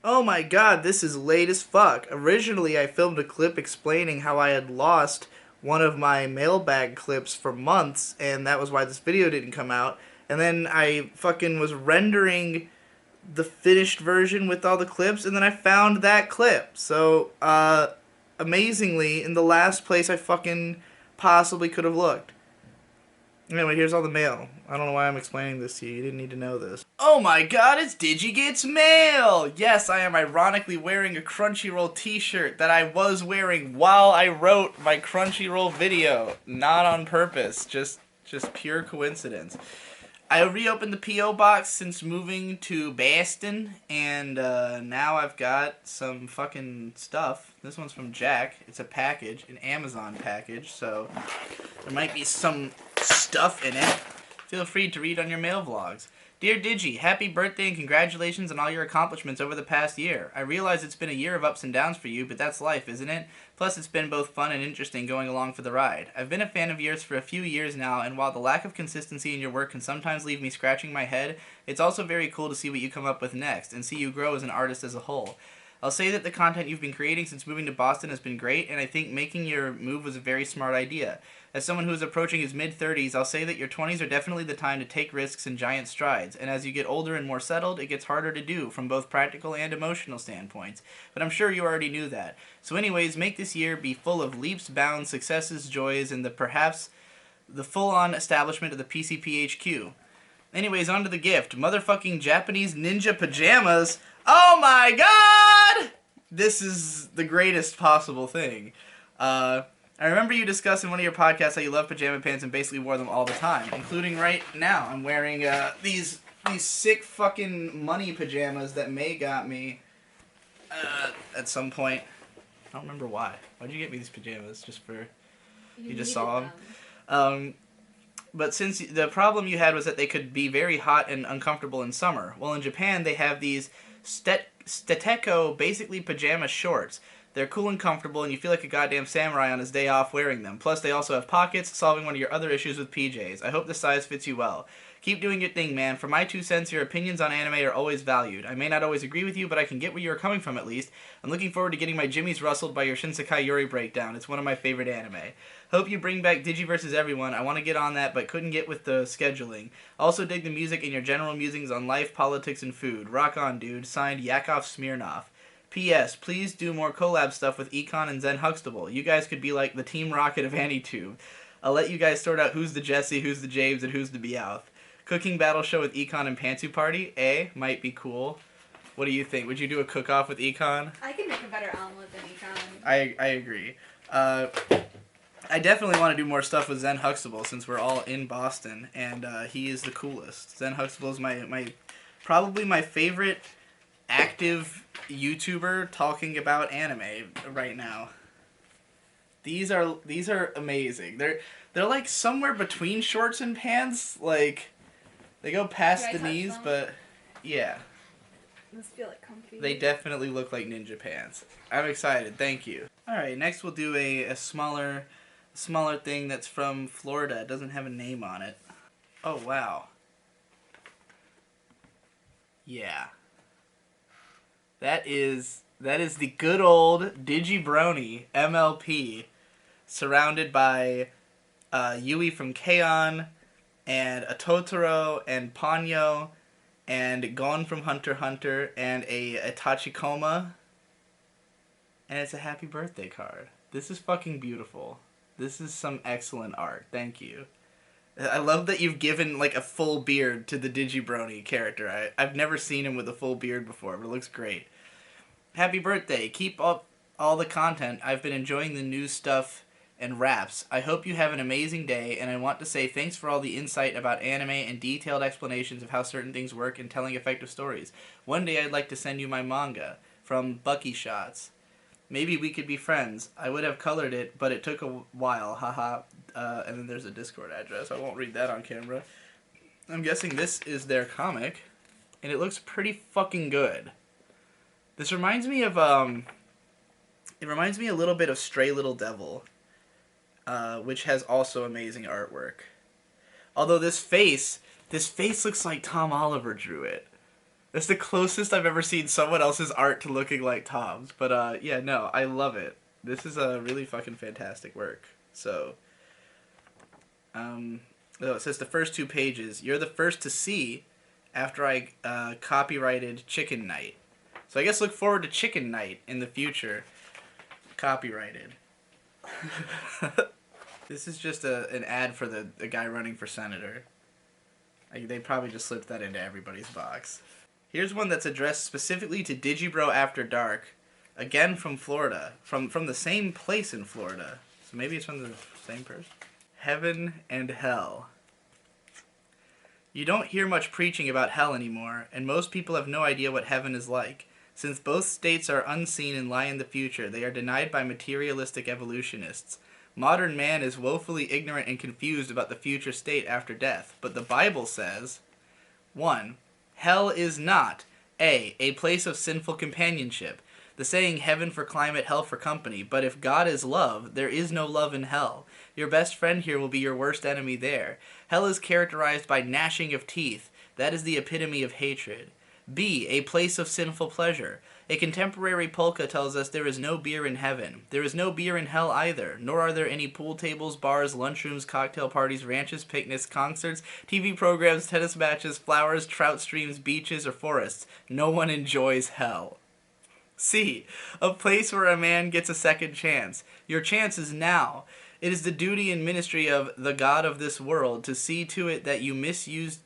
Oh my god, this is late as fuck. Originally, I filmed a clip explaining how I had lost one of my mailbag clips for months, and that was why this video didn't come out. And then I fucking was rendering the finished version with all the clips, and then I found that clip. So, amazingly, in the last place I fucking possibly could have looked. Anyway, here's all the mail. I don't know why I'm explaining this to you. You didn't need to know this. Oh my god, it's Digi Gets Mail! Yes, I am ironically wearing a Crunchyroll t-shirt that I was wearing while I wrote my Crunchyroll video. Not on purpose, just pure coincidence. I reopened the P.O. box since moving to Boston, and now I've got some fucking stuff. This one's from Jack. It's a package, an Amazon package, so there might be some stuff in it. Feel free to read on your mail vlogs. Dear Digi, happy birthday and congratulations on all your accomplishments over the past year. I realize it's been a year of ups and downs for you, but that's life, isn't it? Plus, it's been both fun and interesting going along for the ride. I've been a fan of yours for a few years now, and while the lack of consistency in your work can sometimes leave me scratching my head, it's also very cool to see what you come up with next, and see you grow as an artist as a whole. I'll say that the content you've been creating since moving to Boston has been great, and I think making your move was a very smart idea. As someone who is approaching his mid-30s, I'll say that your 20s are definitely the time to take risks and giant strides, and as you get older and more settled, it gets harder to do from both practical and emotional standpoints. But I'm sure you already knew that. So anyways, make this year be full of leaps, bounds, successes, joys, and perhaps the full-on establishment of the PCPHQ. Anyways, on to the gift. Motherfucking Japanese ninja pajamas. Oh my god! This is the greatest possible thing. I remember you discussed in one of your podcasts how you love pajama pants and basically wore them all the time, including right now. I'm wearing these sick fucking money pajamas that May got me at some point. I don't remember why. Why'd you get me these pajamas? Just for... You just saw them? But since the problem you had was that they could be very hot and uncomfortable in summer. Well, in Japan, they have these Steteko, basically pajama shorts. They're cool and comfortable, and you feel like a goddamn samurai on his day off wearing them. Plus, they also have pockets, solving one of your other issues with PJs. I hope the size fits you well. Keep doing your thing, man. For my 2 cents, your opinions on anime are always valued. I may not always agree with you, but I can get where you're coming from at least. I'm looking forward to getting my jimmies rustled by your Shinsekai Yuri breakdown. It's one of my favorite anime. Hope you bring back Digi vs. Everyone. I want to get on that, but couldn't get with the scheduling. Also dig the music and your general musings on life, politics, and food. Rock on, dude. Signed, Yakov Smirnov. P.S. Please do more collab stuff with Econ and Zen Huxtable. You guys could be like the Team Rocket of AniTube. I'll let you guys sort out who's the Jesse, who's the James, and who's the Meowth. Cooking battle show with Econ and Pantsu Party? Might be cool. What do you think? Would you do a cook-off with Econ? I can make a better omelet than Econ. I agree. I definitely want to do more stuff with Zen Huxtable since we're all in Boston, and he is the coolest. Zen Huxtable is probably my favorite active YouTuber talking about anime right now. These are amazing. They're like somewhere between shorts and pants. Like they go past the knees, but yeah. These feel like comfy. They definitely look like ninja pants. I'm excited. Thank you. All right, next we'll do a smaller thing that's from Florida. It doesn't have a name on it. Oh wow. Yeah. That is the good old Digibrony MLP, surrounded by Yui from K-On! And a Totoro and Ponyo and Gon from Hunter x Hunter and a Tachikoma. And it's a happy birthday card. This is fucking beautiful. This is some excellent art. Thank you. I love that you've given like a full beard to the Digibrony character. I've never seen him with a full beard before, but it looks great. Happy birthday. Keep up all the content. I've been enjoying the new stuff and raps. I hope you have an amazing day, and I want to say thanks for all the insight about anime and detailed explanations of how certain things work in telling effective stories. One day I'd like to send you my manga from Bucky Shots. Maybe we could be friends. I would have colored it, but it took a while. Haha. And then there's a Discord address. I won't read that on camera. I'm guessing this is their comic, and it looks pretty fucking good. This reminds me of, it reminds me a little bit of Stray Little Devil, which has also amazing artwork. Although this face looks like Tom Oliver drew it. That's the closest I've ever seen someone else's art to looking like Tom's. But yeah, no, I love it. This is a really fucking fantastic work. So, oh, it says the first 2 pages. You're the first to see after I copyrighted Chicken Night. So I guess look forward to Chicken Night in the future. Copyrighted. This is just an ad for the guy running for senator. They probably just slipped that into everybody's box. Here's one that's addressed specifically to Digibro After Dark. Again from Florida. From the same place in Florida. So maybe it's from the same person. Heaven and Hell. You don't hear much preaching about hell anymore, and most people have no idea what heaven is like. Since both states are unseen and lie in the future, they are denied by materialistic evolutionists. Modern man is woefully ignorant and confused about the future state after death, but the Bible says, 1. Hell is not a place of sinful companionship. The saying, heaven for climate, hell for company. But if God is love, there is no love in hell. Your best friend here will be your worst enemy there. Hell is characterized by gnashing of teeth. That is the epitome of hatred. B. A place of sinful pleasure. A contemporary polka tells us there is no beer in heaven. There is no beer in hell either, nor are there any pool tables, bars, lunchrooms, cocktail parties, ranches, picnics, concerts, TV programs, tennis matches, flowers, trout streams, beaches, or forests. No one enjoys hell. C. A place where a man gets a second chance. Your chance is now. It is the duty and ministry of the God of this world to see to it that you misuse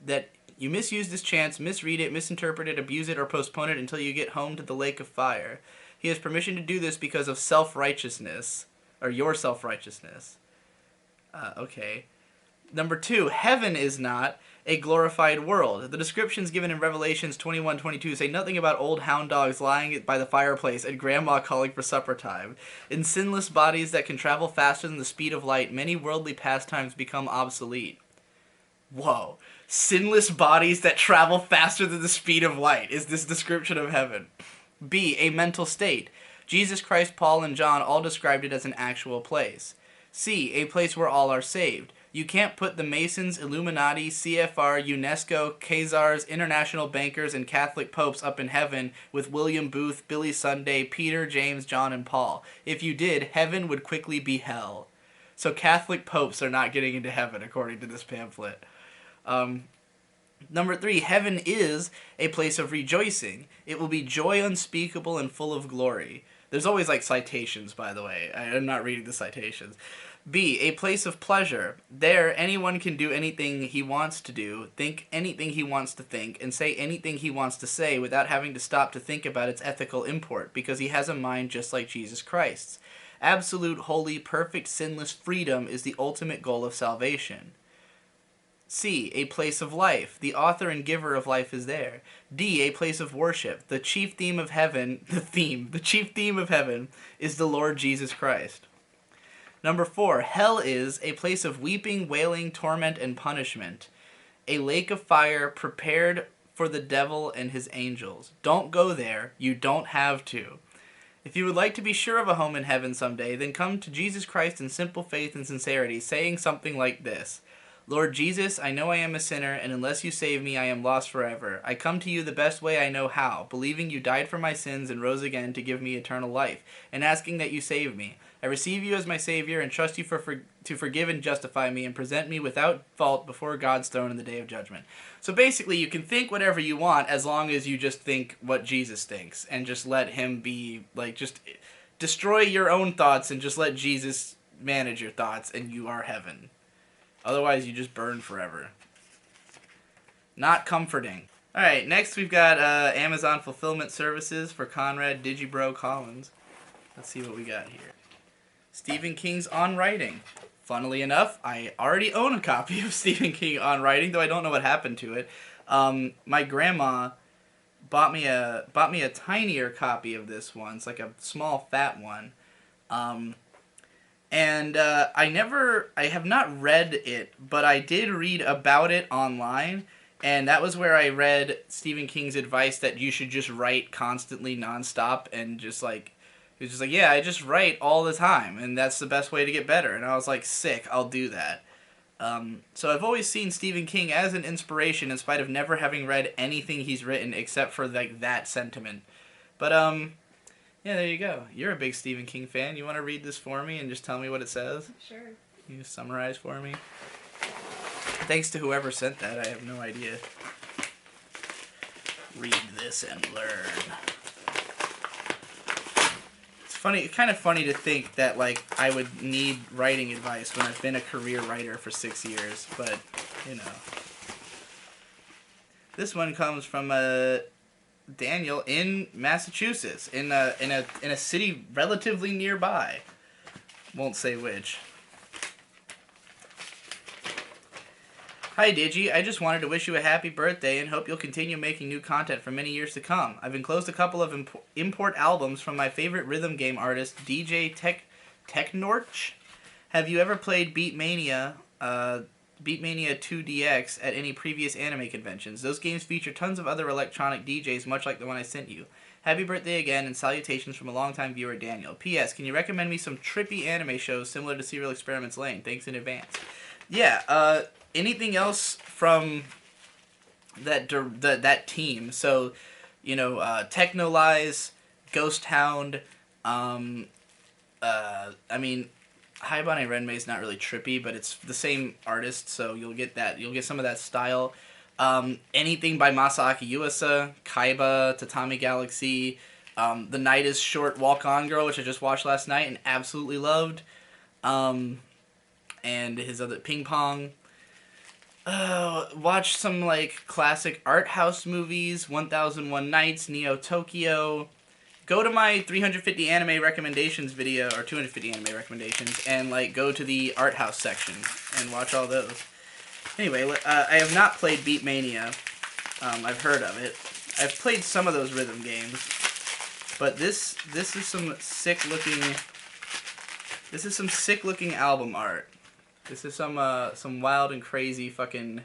this chance, misread it, misinterpret it, abuse it, or postpone it until you get home to the lake of fire. He has permission to do this because of self-righteousness, or your self-righteousness. Okay. Number 2, heaven is not a glorified world. The descriptions given in Revelations 21:22 say nothing about old hound dogs lying by the fireplace and grandma calling for supper time. In sinless bodies that can travel faster than the speed of light, many worldly pastimes become obsolete. Whoa. Sinless bodies that travel faster than the speed of light is this description of heaven. B. A mental state. Jesus Christ, Paul, and John all described it as an actual place. C. A place where all are saved. You can't put the Masons, Illuminati, CFR, UNESCO, Khazars, international bankers, and Catholic popes up in heaven with William Booth, Billy Sunday, Peter, James, John, and Paul. If you did, heaven would quickly be hell. So Catholic popes are not getting into heaven, according to this pamphlet. Number 3, heaven is a place of rejoicing. It will be joy unspeakable and full of glory. There's always like citations, by the way. I'm not reading the citations. B, a place of pleasure. There, anyone can do anything he wants to do, think anything he wants to think, and say anything he wants to say without having to stop to think about its ethical import, because he has a mind just like Jesus Christ's. Absolute, holy, perfect, sinless freedom is the ultimate goal of salvation. C, a place of life. The author and giver of life is there. D, a place of worship. The chief theme of heaven, the chief theme of heaven is the Lord Jesus Christ. Number 4, hell is a place of weeping, wailing, torment, and punishment. A lake of fire prepared for the devil and his angels. Don't go there. You don't have to. If you would like to be sure of a home in heaven someday, then come to Jesus Christ in simple faith and sincerity, saying something like this. Lord Jesus, I know I am a sinner, and unless you save me, I am lost forever. I come to you the best way I know how, believing you died for my sins and rose again to give me eternal life, and asking that you save me. I receive you as my Savior and trust you to forgive and justify me and present me without fault before God's throne in the day of judgment. So basically, you can think whatever you want as long as you just think what Jesus thinks and just let him be, just destroy your own thoughts and just let Jesus manage your thoughts and you are heaven. Otherwise, you just burn forever. Not comforting. Alright, next we've got Amazon Fulfillment Services for Conrad Digibro Collins. Let's see what we got here. Stephen King's On Writing. Funnily enough, I already own a copy of Stephen King On Writing, though I don't know what happened to it. My grandma bought me a tinier copy of this one. It's like a small, fat one. And I have not read it, but I did read about it online, and that was where I read Stephen King's advice that you should just write constantly, nonstop, and he was just like, yeah, I just write all the time, and that's the best way to get better. And I was like, sick, I'll do that. So I've always seen Stephen King as an inspiration in spite of never having read anything he's written except for like that sentiment. But yeah, there you go. You're a big Stephen King fan. You want to read this for me and just tell me what it says? Sure. Can you summarize for me? Thanks to whoever sent that. I have no idea. Read this and learn. It's funny. It's kind of funny to think that like I would need writing advice when I've been a career writer for 6 years, but you know. This one comes from Daniel in Massachusetts, in a city relatively nearby. Won't say which. Hi Digi, I just wanted to wish you a happy birthday and hope you'll continue making new content for many years to come. I've enclosed a couple of import albums from my favorite rhythm game artist, DJ Technorch. Have you ever played Beatmania 2DX at any previous anime conventions? Those games feature tons of other electronic DJs, much like the one I sent you. Happy birthday again, and salutations from a longtime viewer, Daniel. P.S. Can you recommend me some trippy anime shows similar to Serial Experiments Lane? Thanks in advance. Yeah, anything else from that team? So, you know, Technolize, Ghost Hound, I mean, Haibane Renmei is not really trippy, but it's the same artist, so you'll get that. You'll get some of that style. Anything by Masaaki Yuasa, Kaiba, Tatami Galaxy, The Night is Short, Walk On Girl, which I just watched last night and absolutely loved. And his other Ping Pong. Watch some like classic art house movies, 1001 Nights, Neo Tokyo. Go to my 350 anime recommendations video, or 250 anime recommendations, and like go to the art house section and watch all those. Anyway, I have not played Beatmania. I've heard of it. I've played some of those rhythm games, but this is some sick looking album art. This is some wild and crazy fucking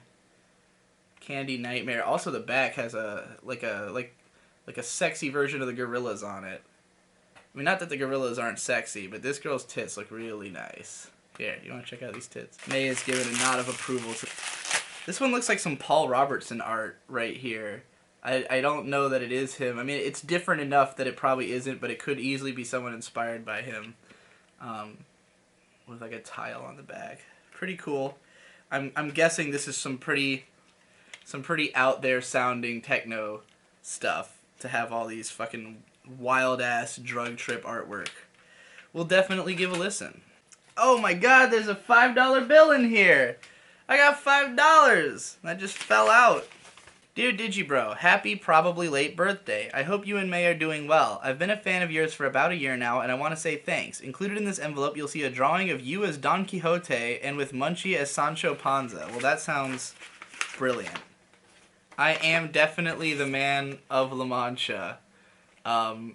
Candy Nightmare. Also, the back has a sexy version of the gorillas on it. I mean, not that the gorillas aren't sexy, but this girl's tits look really nice. Here, you want to check out these tits? May has given a nod of approval to... This one looks like some Paul Robertson art right here. I don't know that it is him. I mean, it's different enough that it probably isn't, but it could easily be someone inspired by him. With like a tile on the back. Pretty cool. I'm guessing this is some pretty out there sounding techno stuff to have all these fucking wild ass drug trip artwork. We'll definitely give a listen. Oh my god, there's a $5 bill in here. I got $5. That just fell out. Dear Digibro, happy probably late birthday. I hope you and May are doing well. I've been a fan of yours for about a year now, and I want to say thanks. Included in this envelope, you'll see a drawing of you as Don Quixote and with Munchie as Sancho Panza. Well, that sounds brilliant. I am definitely the man of La Mancha. I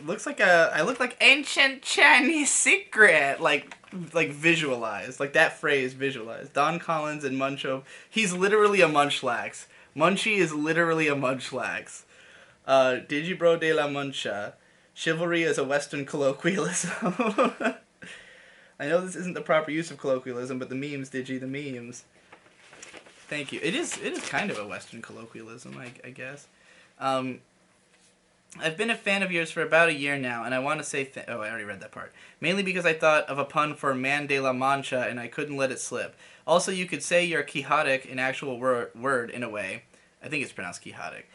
look like ancient Chinese secret, like visualized, like that phrase visualized. Don Collins and Muncho. He's literally a munchlax. Munchie is literally a munchlax. Digibro de la Mancha. Chivalry is a Western colloquialism. I know this isn't the proper use of colloquialism, but the memes, Digi, the memes. Thank you. It is kind of a Western colloquialism, I guess. I've been a fan of yours for about a year now, and I want to say I already read that part. Mainly because I thought of a pun for Man de la Mancha, and I couldn't let it slip. Also, you could say you're quixotic, an actual word in a way. I think it's pronounced quixotic.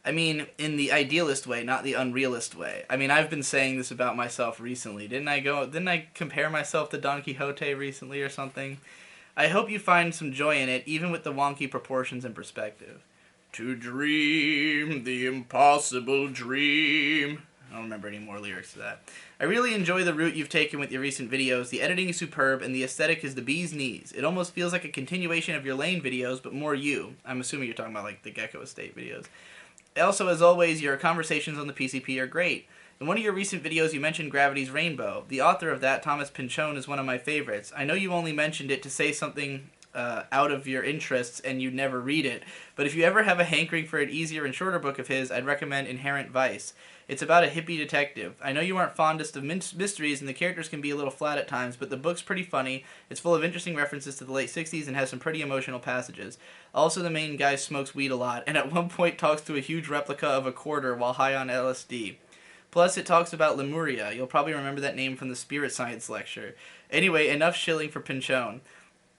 I mean, in the idealist way, not the unrealist way. I mean, I've been saying this about myself recently. Didn't I compare myself to Don Quixote recently or something? I hope you find some joy in it, even with the wonky proportions and perspective. To dream the impossible dream. I don't remember any more lyrics to that. I really enjoy the route you've taken with your recent videos. The editing is superb, and the aesthetic is the bee's knees. It almost feels like a continuation of your Lane videos, but more you. I'm assuming you're talking about like the Gecko Estate videos. Also, as always, your conversations on the PCP are great. In one of your recent videos, you mentioned Gravity's Rainbow. The author of that, Thomas Pynchon, is one of my favorites. I know you only mentioned it to say something out of your interests and you never read it. But if you ever have a hankering for an easier and shorter book of his, I'd recommend Inherent Vice. It's about a hippie detective. I know you aren't fondest of mysteries and the characters can be a little flat at times, but the book's pretty funny. It's full of interesting references to the late 60s and has some pretty emotional passages. Also, the main guy smokes weed a lot and at one point talks to a huge replica of a quarter while high on LSD. Plus, it talks about Lemuria. You'll probably remember that name from the spirit science lecture. Anyway, enough shilling for Pinchon.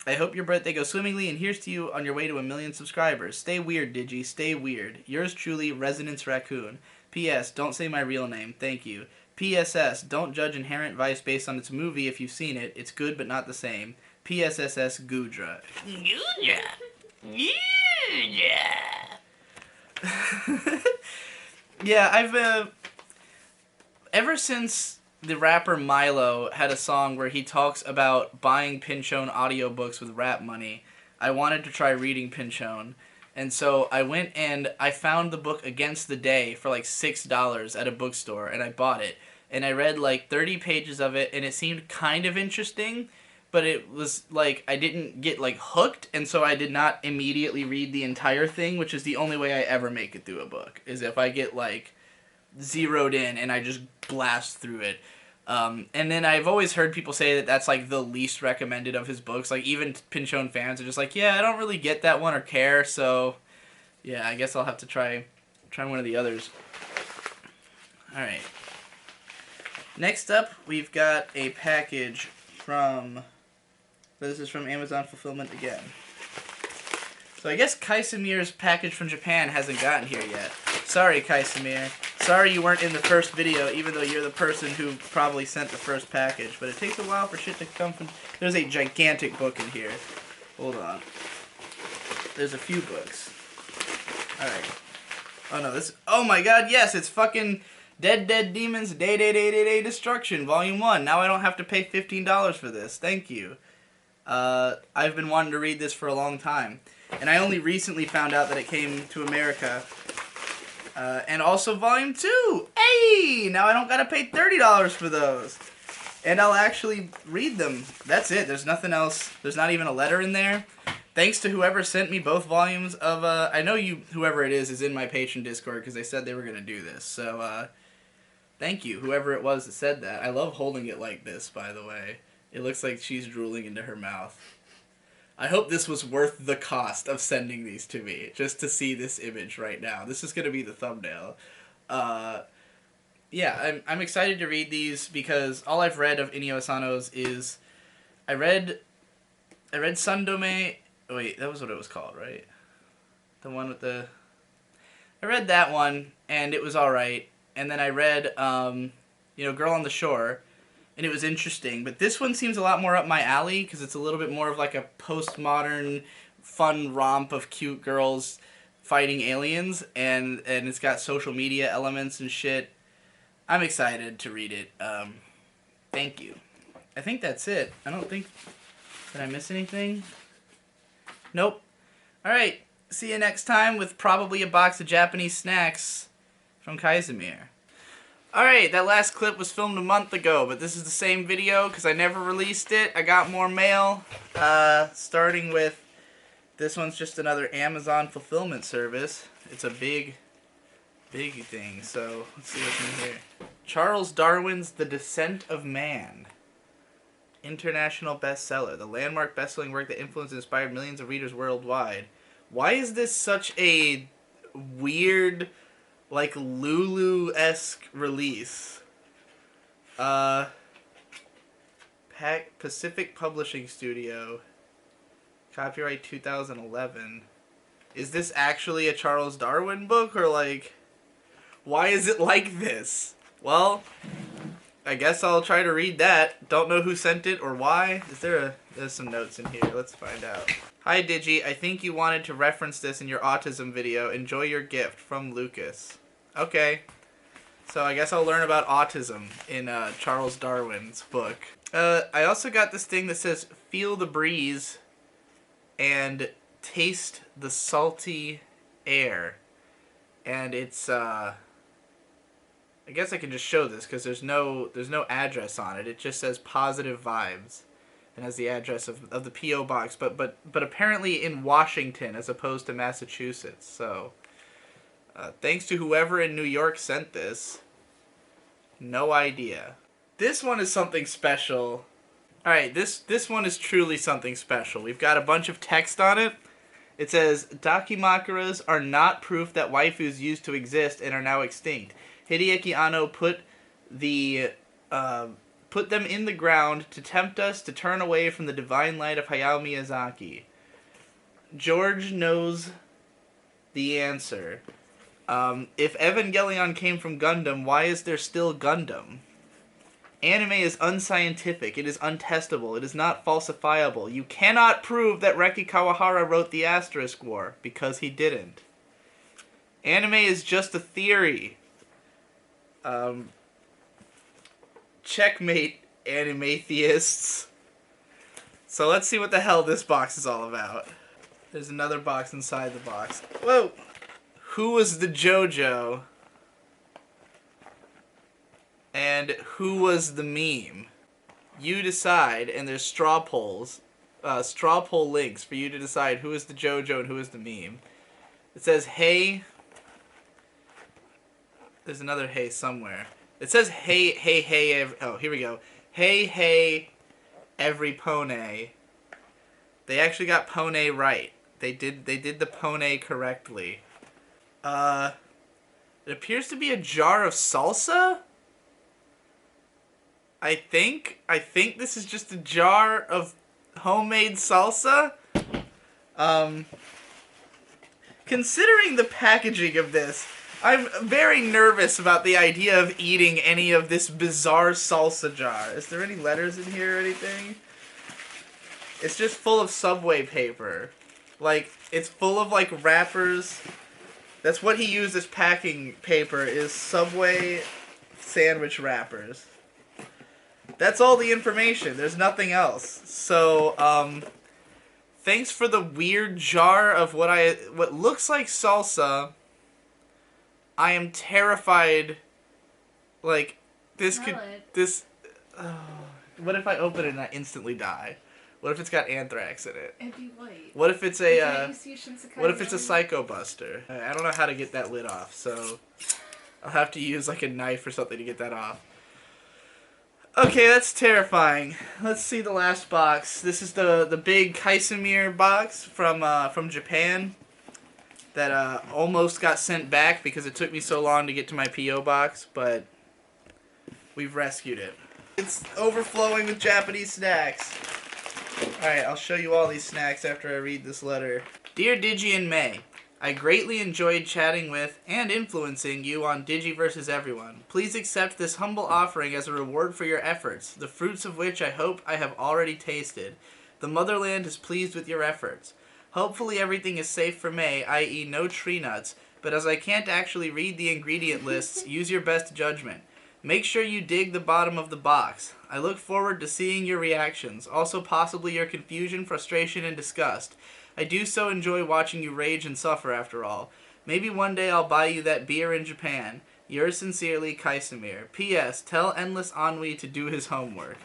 I hope your birthday goes swimmingly, and here's to you on your way to 1 million subscribers. Stay weird, Digi. Stay weird. Yours truly, Resonance Raccoon. P.S. Don't say my real name. Thank you. P.S.S. Don't judge Inherent Vice based on its movie if you've seen it. It's good, but not the same. P.S.S.S. Gudra. Gudra. Gudra. Yeah, I've, ever since the rapper Milo had a song where he talks about buying Pinchon audiobooks with rap money, I wanted to try reading Pinchon. And so I went and I found the book Against the Day for like $6 at a bookstore, and I bought it. And I read like 30 pages of it, and it seemed kind of interesting, but it was like I didn't get like hooked, and so I did not immediately read the entire thing, which is the only way I ever make it through a book, is if I get like zeroed in and I just blast through it. And then I've always heard people say that that's like the least recommended of his books. Like even Pinchon fans are just like, yeah, I don't really get that one or care. So yeah, I guess I'll have to try one of the others. All right. Next up, we've got a package from. This is from Amazon Fulfillment again. So I guess Chysamere's package from Japan hasn't gotten here yet. Sorry, Chysamere. Sorry you weren't in the first video, even though you're the person who probably sent the first package. But it takes a while for shit to come from... There's a gigantic book in here. Hold on. There's a few books. Alright. Oh no, this... Oh my god, yes! It's fucking Dead Demons Day Destruction, Volume 1. Now I don't have to pay $15 for this. Thank you. I've been wanting to read this for a long time. And I only recently found out that it came to America. And also Volume 2! Hey! Now I don't gotta pay $30 for those. And I'll actually read them. That's it. There's nothing else. There's not even a letter in there. Thanks to whoever sent me both volumes of, I know whoever it is in my Patreon Discord because they said they were gonna do this. So, thank you, whoever it was that said that. I love holding it like this, by the way. It looks like she's drooling into her mouth. I hope this was worth the cost of sending these to me, just to see this image right now. This is going to be the thumbnail. Yeah, I'm excited to read these because all I've read of Inio Asano's is... I read Sundome... Wait, that was what it was called, right? The one with the... I read that one, and it was alright. And then I read, Girl on the Shore, and it was interesting. But this one seems a lot more up my alley, because it's a little bit more of like a postmodern, fun romp of cute girls fighting aliens, and it's got social media elements and shit. I'm excited to read it. Thank you. I think that's it. I don't think... Did I miss anything? Nope. Alright, see you next time with probably a box of Japanese snacks from Chysamere. Alright, that last clip was filmed a month ago, but this is the same video because I never released it. I got more mail, starting with, this one's just another Amazon fulfillment service. It's a big thing, so let's see what's in here. Charles Darwin's The Descent of Man. International bestseller. The landmark best-selling work that influenced and inspired millions of readers worldwide. Why is this such a weird... like Lulu-esque release? Pacific Publishing Studio. Copyright 2011. Is this actually a Charles Darwin book, or like, why is it like this? Well, I guess I'll try to read that. Don't know who sent it or why. There's some notes in here. Let's find out. Hi Digi, I think you wanted to reference this in your autism video. Enjoy your gift from Lucas. Okay. So I guess I'll learn about autism in Charles Darwin's book. I also got this thing that says feel the breeze and taste the salty air. And it's I guess I can just show this because there's no address on it. It just says positive vibes. and has the address of the P.O. box, but apparently in Washington as opposed to Massachusetts. So, thanks to whoever in New York sent this. No idea. This one is something special. Alright, this one is truly something special. We've got a bunch of text on it. It says, Dakimakuras are not proof that waifus used to exist and are now extinct. Hideaki Anno put them in the ground to tempt us to turn away from the divine light of Hayao Miyazaki. George knows the answer. If Evangelion came from Gundam, why is there still Gundam? Anime is unscientific. It is untestable. It is not falsifiable. You cannot prove that Reki Kawahara wrote the Asterisk War, because he didn't. Anime is just a theory. Checkmate, anime theists. So let's see what the hell this box is all about. There's another box inside the box. Whoa! Who was the JoJo? And who was the meme? You decide, and there's straw poll links for you to decide who is the JoJo and who is the meme. It says, hey. There's another hey somewhere. It says, hey, oh, here we go. Hey, every pone. They actually got pone right. They did the pone correctly. It appears to be a jar of salsa? I think this is just a jar of homemade salsa. Considering the packaging of this, I'm very nervous about the idea of eating any of this bizarre salsa jar. Is there any letters in here or anything? It's just full of Subway paper. Like, it's full of, like, wrappers. That's what he used as packing paper, is Subway sandwich wrappers. That's all the information. There's nothing else. So, thanks for the weird jar of what looks like salsa. I am terrified. Like, what if I open it and I instantly die? What if it's got anthrax in it? It'd be white. What if it's what if it's a Psycho Buster? I don't know how to get that lid off, so I'll have to use like a knife or something to get that off. Okay, that's terrifying. Let's see the last box. This is the big Chysamere box from Japan that almost got sent back because it took me so long to get to my P.O. box, but we've rescued it. It's overflowing with Japanese snacks. Alright, I'll show you all these snacks after I read this letter. Dear Digi and May, I greatly enjoyed chatting with and influencing you on Digi vs. Everyone. Please accept this humble offering as a reward for your efforts, the fruits of which I hope I have already tasted. The motherland is pleased with your efforts. Hopefully everything is safe for May, i.e. no tree nuts, but as I can't actually read the ingredient lists, use your best judgment. Make sure you dig the bottom of the box. I look forward to seeing your reactions, also possibly your confusion, frustration, and disgust. I do so enjoy watching you rage and suffer after all. Maybe one day I'll buy you that beer in Japan. Yours sincerely, Chysamere. P.S. Tell Endless Ennui to do his homework.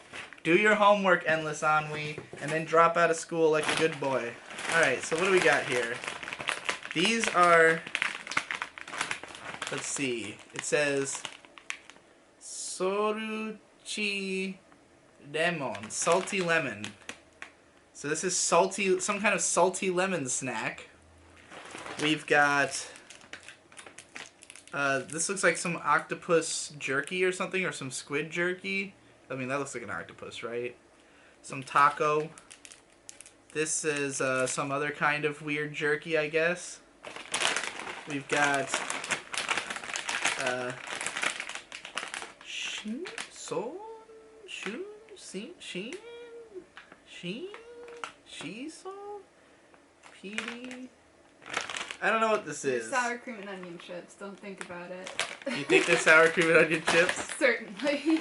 Do your homework, Endless Ennui, and then drop out of school like a good boy. Alright, so what do we got here? These are... Let's see. It says... Soruchi Lemon. Salty lemon. So this is salty, some kind of salty lemon snack. We've got... this looks like some octopus jerky or something, or some squid jerky. I mean, that looks like an octopus, right? Some taco. This is some other kind of weird jerky, I guess. We've got... PD? I don't know what this is. Sour cream and onion chips. Don't think about it. You think they're sour cream and onion chips? Certainly.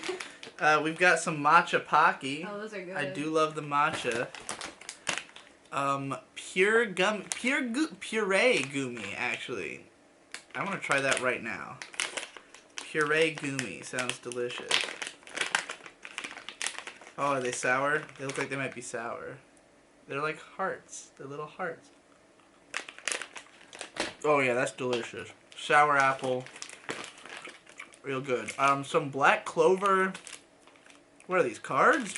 We've got some matcha Pocky. Oh, those are good. I do love the matcha. Puree gumi, actually. I want to try that right now. Puree gumi sounds delicious. Oh, are they sour? They look like they might be sour. They're like hearts. They're little hearts. Oh yeah, that's delicious. Sour apple. Real good. Some black clover. What are these, cards?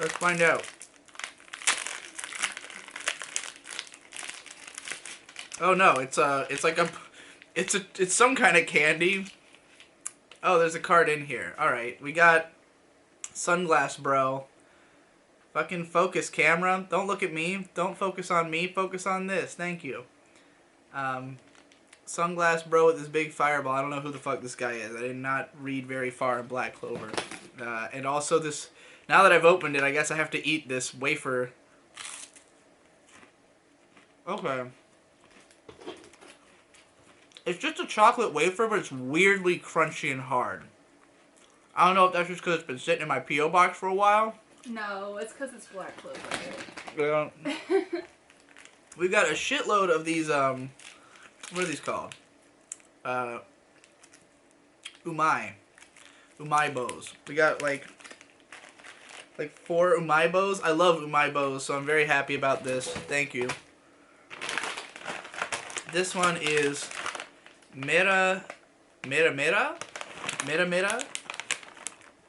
Let's find out. Oh no, it's like it's some kind of candy. Oh, there's a card in here. Alright, we got Sunglass Bro. Fucking focus, camera. Don't look at me. Don't focus on me. Focus on this. Thank you. Sunglass Bro with this big fireball. I don't know who the fuck this guy is. I did not read very far in Black Clover. And also this... Now that I've opened it, I guess I have to eat this wafer. Okay. It's just a chocolate wafer, but it's weirdly crunchy and hard. I don't know if that's just because it's been sitting in my P.O. box for a while. No, it's because it's black clover. Yeah. We've got a shitload of these, what are these called? Umaibos. We got, like 4 Umaibos. I love Umaibos, so I'm very happy about this. Thank you. This one is Mera. I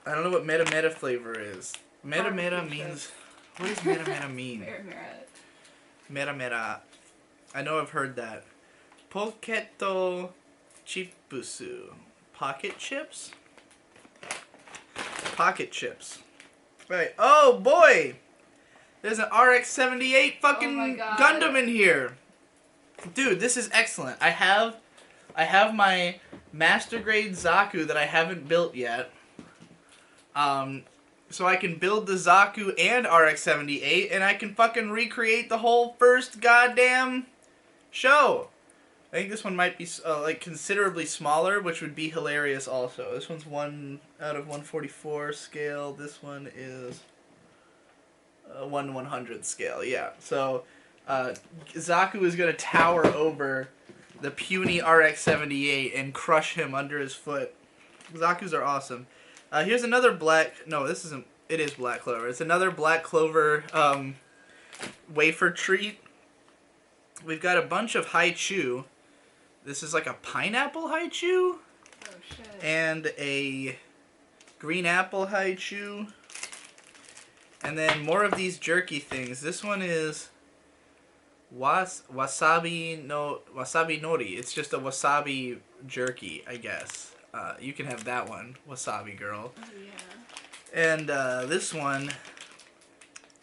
don't know what Mera flavor is. Mera means... What does Mera mean? Mera. I know I've heard that. Poketo Chipusu. Pocket chips? Pocket chips. Right. Oh boy! There's an RX-78 fucking Gundam in here. Dude, this is excellent. I have my master grade Zaku that I haven't built yet. So I can build the Zaku and RX-78, and I can fucking recreate the whole first goddamn show. I think this one might be like considerably smaller, which would be hilarious also. This one's 1 out of 144 scale. This one is 1/100 scale. Yeah. So Zaku is gonna tower over the puny RX-78 and crush him under his foot. Zakus are awesome. Here's another black... No, this isn't... It is Black Clover. It's another Black Clover wafer treat. We've got a bunch of Haichu. This is like a pineapple Haichu. Oh, shit. And a green apple Haichu. And then more of these jerky things. This one is wasabi nori. It's just a wasabi jerky, I guess. You can have that one, wasabi girl. Oh, yeah. And this one,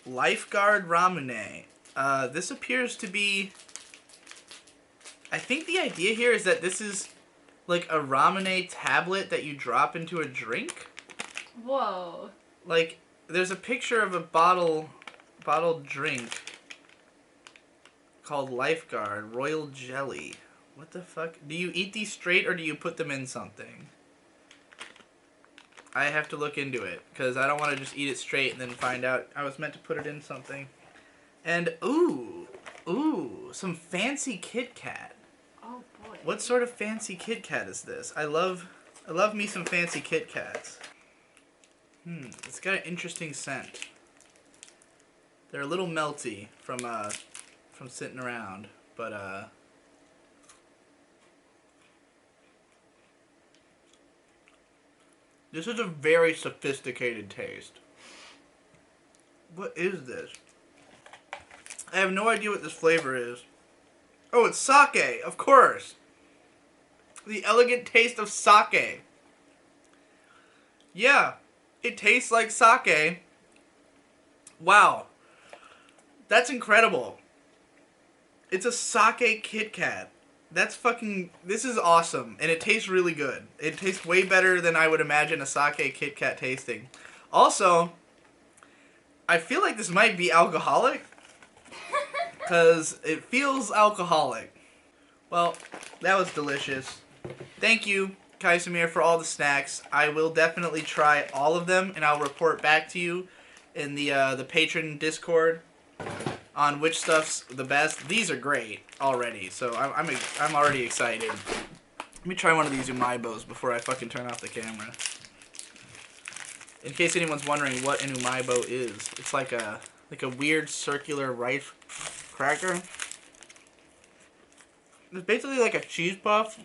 Lifeguard Ramune. This appears to be... I think the idea here is that this is like a ramune tablet that you drop into a drink. Whoa. Like, there's a picture of a bottled drink called Lifeguard Royal Jelly. What the fuck? Do you eat these straight or do you put them in something? I have to look into it, because I don't want to just eat it straight and then find out I was meant to put it in something. And, ooh, some fancy Kit Kat. Oh, boy. What sort of fancy Kit Kat is this? I love me some fancy Kit Kats. It's got an interesting scent. They're a little melty from sitting around, but, this is a very sophisticated taste. What is this? I have no idea what this flavor is. Oh, it's sake, of course. The elegant taste of sake. Yeah, it tastes like sake. Wow. That's incredible. It's a sake Kit Kat. That's fucking... This is awesome. And it tastes really good. It tastes way better than I would imagine a sake Kit Kat tasting. Also, I feel like this might be alcoholic. Because it feels alcoholic. Well, that was delicious. Thank you, Chysamere, for all the snacks. I will definitely try all of them, and I'll report back to you in the patron Discord on which stuff's the best. These are great already, so I'm already excited. Let me try one of these Umaibos before I fucking turn off the camera. In case anyone's wondering what an umaibo is, it's like a weird circular rice cracker. It's basically like a cheese puff.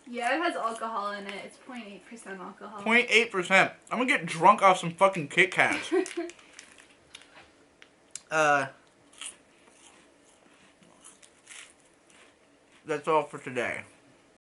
Yeah, it has alcohol in it. It's 0.8% alcohol. 0.8%. I'm gonna get drunk off some fucking Kit Kats. That's all for today.